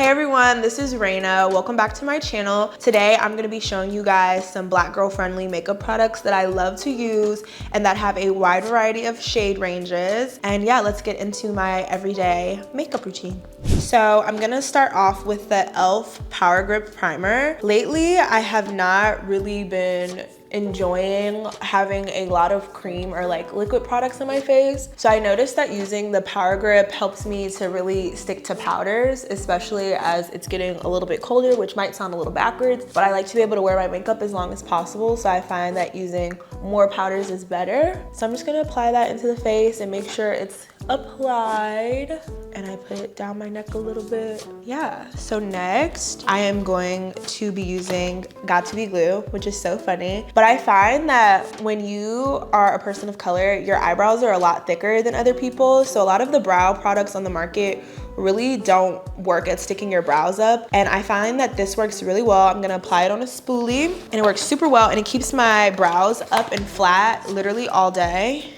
everyone, this is Raina. Welcome back to my channel. Today I'm going to be showing you guys some black girl friendly makeup products that I love to use and that have a wide variety of shade ranges. And yeah, let's get into my everyday makeup routine. So I'm going to start off with the e.l.f. Power Grip Primer. Lately, I have not really been enjoying having a lot of cream or like liquid products on my face. So I noticed that using the Power Grip helps me to really stick to powders, especially as it's getting a little bit colder, which might sound a little backwards, but I like to be able to wear my makeup as long as possible. So I find that using more powders is better. So I'm just gonna apply that into the face and make sure it's applied. And I put it down my neck a little bit. Yeah, so next I am going to be using Got To Be Glue, which is so funny. But I find that when you are a person of color, your eyebrows are a lot thicker than other people. So a lot of the brow products on the market really don't work at sticking your brows up. And I find that this works really well. I'm gonna apply it on a spoolie and it works super well and it keeps my brows up and flat literally all day.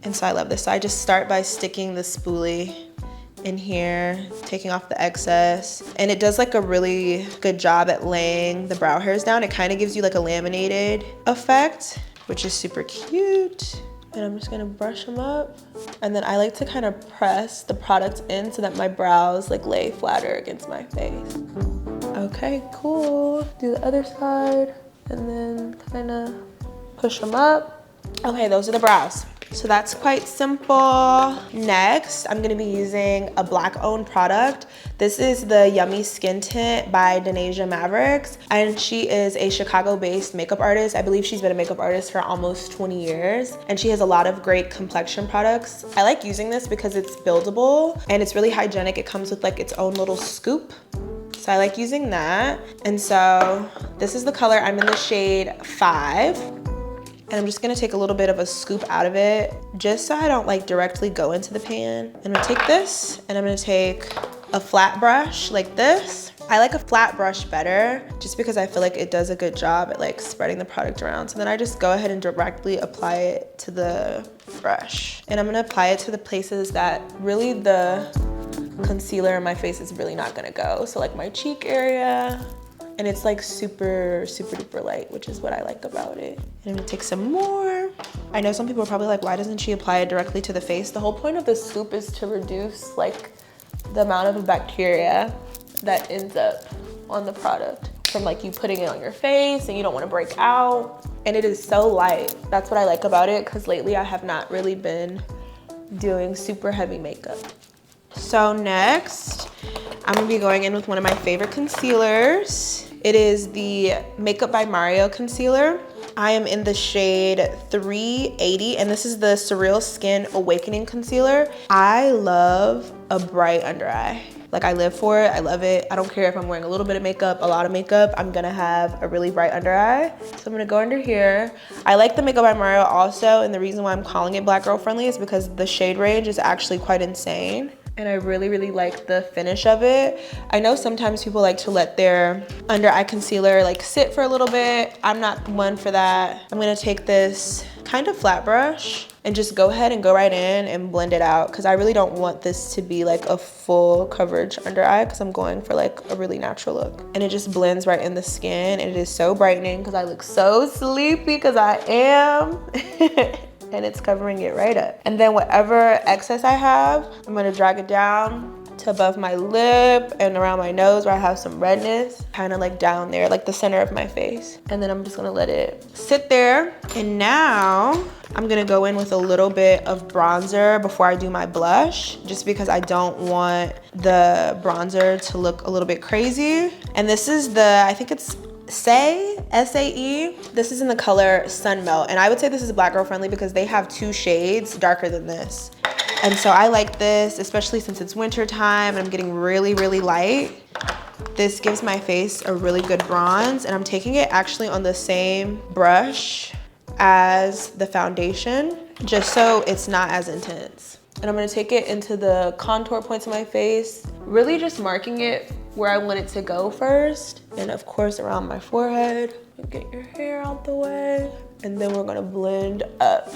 And so I love this. So I just start by sticking the spoolie in here, taking off the excess. And it does like a really good job at laying the brow hairs down. It kind of gives you like a laminated effect, which is super cute. And I'm just gonna brush them up. And then I like to kind of press the product in so that my brows like lay flatter against my face. Okay, cool. Do the other side and then kind of push them up. Okay, those are the brows. So that's quite simple. Next, I'm gonna be using a black-owned product. This is the Yummy Skin Tint by Denasia Mavericks, and she is a Chicago-based makeup artist. I believe she's been a makeup artist for almost 20 years, and she has a lot of great complexion products. I like using this because it's buildable, and it's really hygienic. It comes with like its own little scoop. So I like using that. And so this is the color. I'm in the shade 5. And I'm just gonna take a little bit of a scoop out of it just so I don't like directly go into the pan. I'm gonna take this and I'm gonna take a flat brush like this. I like a flat brush better just because I feel like it does a good job at like spreading the product around. So then I just go ahead and directly apply it to the brush. And I'm gonna apply it to the places that really the concealer in my face is really not gonna go. So like my cheek area. And it's like super, super duper light, which is what I like about it. And I'm gonna take some more. I know some people are probably like, why doesn't she apply it directly to the face? The whole point of the scoop is to reduce like the amount of bacteria that ends up on the product from like you putting it on your face and you don't wanna break out. And it is so light. That's what I like about it, because lately I have not really been doing super heavy makeup. So next, I'm gonna be going in with one of my favorite concealers. It is the Makeup by Mario concealer. I am in the shade 380, and this is the Surreal Skin Awakening Concealer. I love a bright under eye. Like, I live for it, I love it. I don't care if I'm wearing a little bit of makeup, a lot of makeup, I'm gonna have a really bright under eye. So I'm gonna go under here. I like the Makeup by Mario also, and the reason why I'm calling it black girl friendly is because the shade range is actually quite insane. And I really, really like the finish of it. I know sometimes people like to let their under eye concealer like sit for a little bit. I'm not one for that. I'm gonna take this kind of flat brush and just go ahead and go right in and blend it out, because I really don't want this to be like a full coverage under eye, because I'm going for like a really natural look. And it just blends right in the skin, and it is so brightening because I look so sleepy, because I am. And it's covering it right up. And then whatever excess I have, I'm gonna drag it down to above my lip and around my nose where I have some redness, kind of like down there, like the center of my face. And then I'm just gonna let it sit there. And now I'm gonna go in with a little bit of bronzer before I do my blush, just because I don't want the bronzer to look a little bit crazy. And this is the, I think it's S-A-E. This is in the color Sun Melt, and I would say this is black girl friendly because they have 2 shades darker than this. And so I like this, especially since it's winter time and I'm getting really, really light. This gives my face a really good bronze, and I'm taking it actually on the same brush as the foundation, just so it's not as intense. And I'm gonna take it into the contour points of my face, really just marking it where I want it to go first. And of course around my forehead. Get your hair out the way. And then we're gonna blend up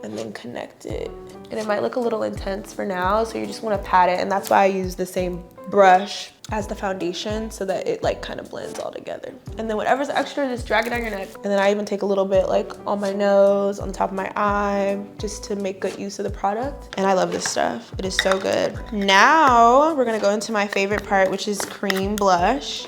and then connect it. And it might look a little intense for now, so you just want to pat it, and that's why I use the same brush as the foundation so that it like kind of blends all together. And then whatever's extra, just drag it down your neck. And then I even take a little bit like on my nose, on the top of my eye, just to make good use of the product. And I love this stuff. It is so good. Now we're gonna go into my favorite part, which is cream blush,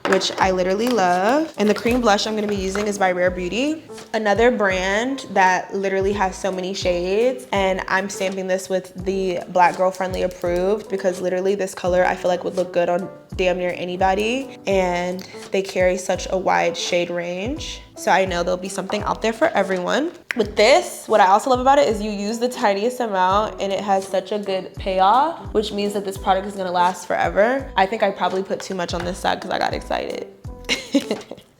which I literally love. And the cream blush I'm gonna be using is by Rare Beauty, another brand that literally has so many shades. And I'm stamping this with the Black Girl Friendly approved because literally this color I feel like would look good on damn near anybody. And they carry such a wide shade range. So I know there'll be something out there for everyone. With this, what I also love about it is you use the tiniest amount and it has such a good payoff, which means that this product is gonna last forever. I think I probably put too much on this side because I got excited.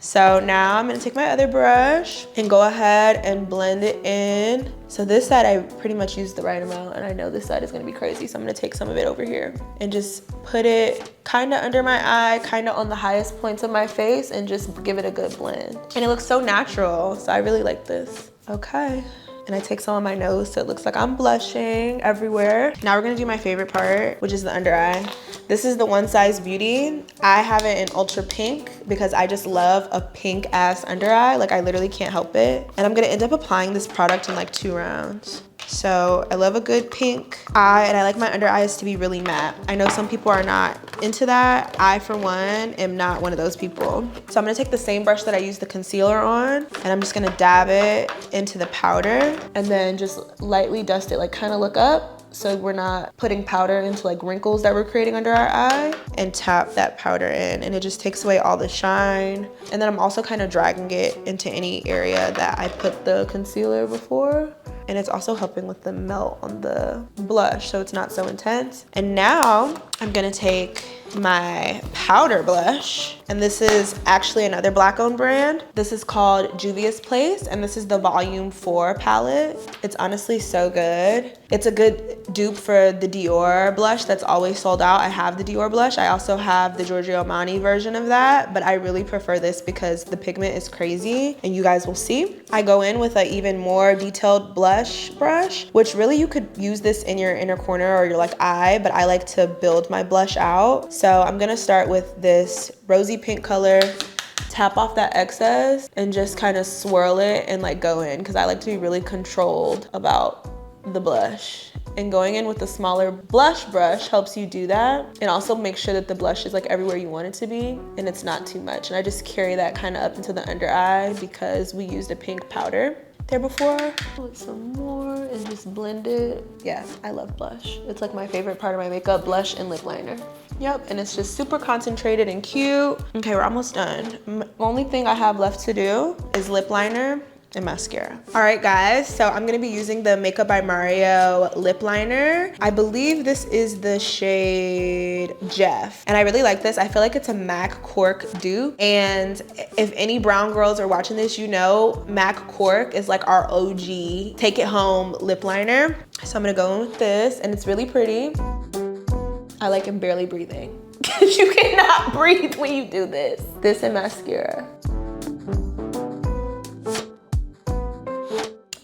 So now I'm gonna take my other brush and go ahead and blend it in. So this side I pretty much used the right amount, and I know this side is gonna be crazy, so I'm gonna take some of it over here and just put it kinda under my eye, kinda on the highest points of my face, and just give it a good blend. And it looks so natural, so I really like this. Okay. And I take some on my nose so it looks like I'm blushing everywhere. Now we're gonna do my favorite part, which is the under eye. This is the One Size Beauty. I have it in ultra pink because I just love a pink ass under eye. Like I literally can't help it. And I'm gonna end up applying this product in like 2 rounds. So I love a good pink eye, and I like my under eyes to be really matte. I know some people are not into that. I, for one, am not one of those people. So I'm gonna take the same brush that I used the concealer on, and I'm just gonna dab it into the powder and then just lightly dust it, like kind of look up so we're not putting powder into like wrinkles that we're creating under our eye, and tap that powder in, and it just takes away all the shine. And then I'm also kind of dragging it into any area that I put the concealer before. And it's also helping with the melt on the blush so it's not so intense. And now I'm gonna take my powder blush, and this is actually another Black owned brand. This is called Juvia's Place, and this is the Volume 4 palette. It's honestly so good. It's a good dupe for the Dior blush that's always sold out. I have the Dior blush. I also have the Giorgio Armani version of that, but I really prefer this because the pigment is crazy, and you guys will see. I go in with an even more detailed blush brush, which really you could use this in your inner corner or your like eye, but I like to build my blush out. So I'm gonna start with this rosy pink color, tap off that excess, and just kind of swirl it and like go in, because I like to be really controlled about the blush. And going in with a smaller blush brush helps you do that, and also make sure that the blush is like everywhere you want it to be and it's not too much. And I just carry that kind of up into the under eye because we used a pink powder there before. Put some more and just blend it. Yeah, I love blush. It's like my favorite part of my makeup, blush and lip liner. Yep, and it's just super concentrated and cute. Okay, we're almost done. Only thing I have left to do is lip liner and mascara. All right, guys, so I'm gonna be using the Makeup by Mario lip liner. I believe this is the shade Jeff, and I really like this. I feel like it's a MAC Cork dupe, and if any brown girls are watching this, you know MAC Cork is like our OG take it home lip liner. So I'm gonna go in with this, and it's really pretty. I like am barely breathing because you cannot breathe when you do this. This and mascara.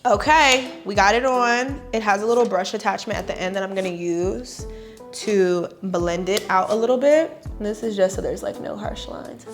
Okay, we got it on. It has a little brush attachment at the end that I'm gonna use to blend it out a little bit. And this is just so there's like no harsh lines.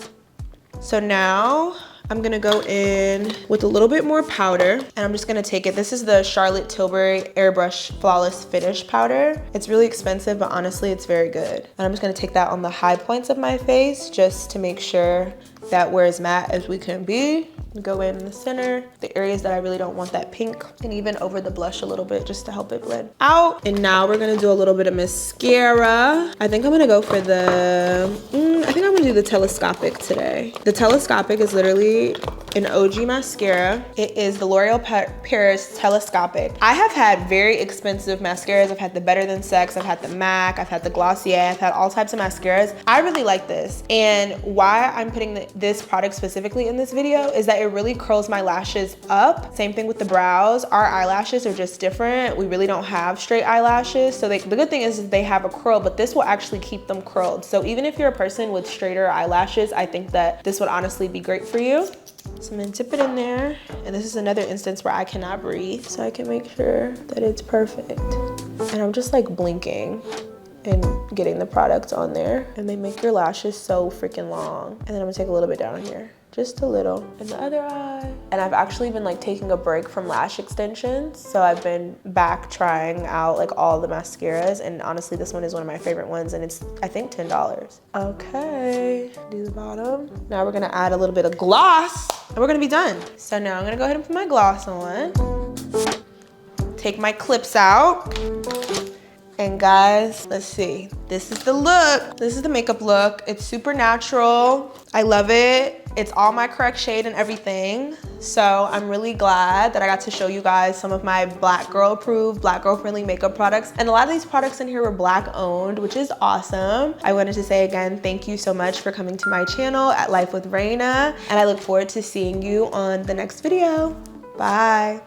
So now I'm gonna go in with a little bit more powder, and I'm just gonna take it. This is the Charlotte Tilbury Airbrush Flawless Finish powder. It's really expensive, but honestly, it's very good. And I'm just gonna take that on the high points of my face just to make sure that we're as matte as we can be. Go in the center, the areas that I really don't want that pink, and even over the blush a little bit just to help it blend out. And now we're gonna do a little bit of mascara. I think I'm gonna go for the, I think I'm gonna do the Telescopic today. The Telescopic is literally an OG mascara. It is the L'Oreal Paris Telescopic. I have had very expensive mascaras. I've had the Better Than Sex, I've had the MAC, I've had the Glossier, I've had all types of mascaras. I really like this. And why I'm putting this product specifically in this video is that it really curls my lashes up. Same thing with the brows. Our eyelashes are just different. We really don't have straight eyelashes. So the good thing is they have a curl, but this will actually keep them curled. So even if you're a person with straighter eyelashes, I think that this would honestly be great for you. So I'm gonna dip it in there. And this is another instance where I cannot breathe, so I can make sure that it's perfect. And I'm just like blinking and getting the product on there. And they make your lashes so freaking long. And then I'm gonna take a little bit down here. Just a little in the other eye. And I've actually been like taking a break from lash extensions. So I've been back trying out like all the mascaras. And honestly, this one is one of my favorite ones. And it's, I think, $10. Okay, do the bottom. Now we're gonna add a little bit of gloss and we're gonna be done. So now I'm gonna go ahead and put my gloss on. Take my clips out. And guys, let's see. This is the look. This is the makeup look. It's super natural. I love it. It's all my correct shade and everything. So I'm really glad that I got to show you guys some of my Black girl approved, Black girl friendly makeup products. And a lot of these products in here were Black owned, which is awesome. I wanted to say again, thank you so much for coming to my channel at Life with Raina. And I look forward to seeing you on the next video. Bye.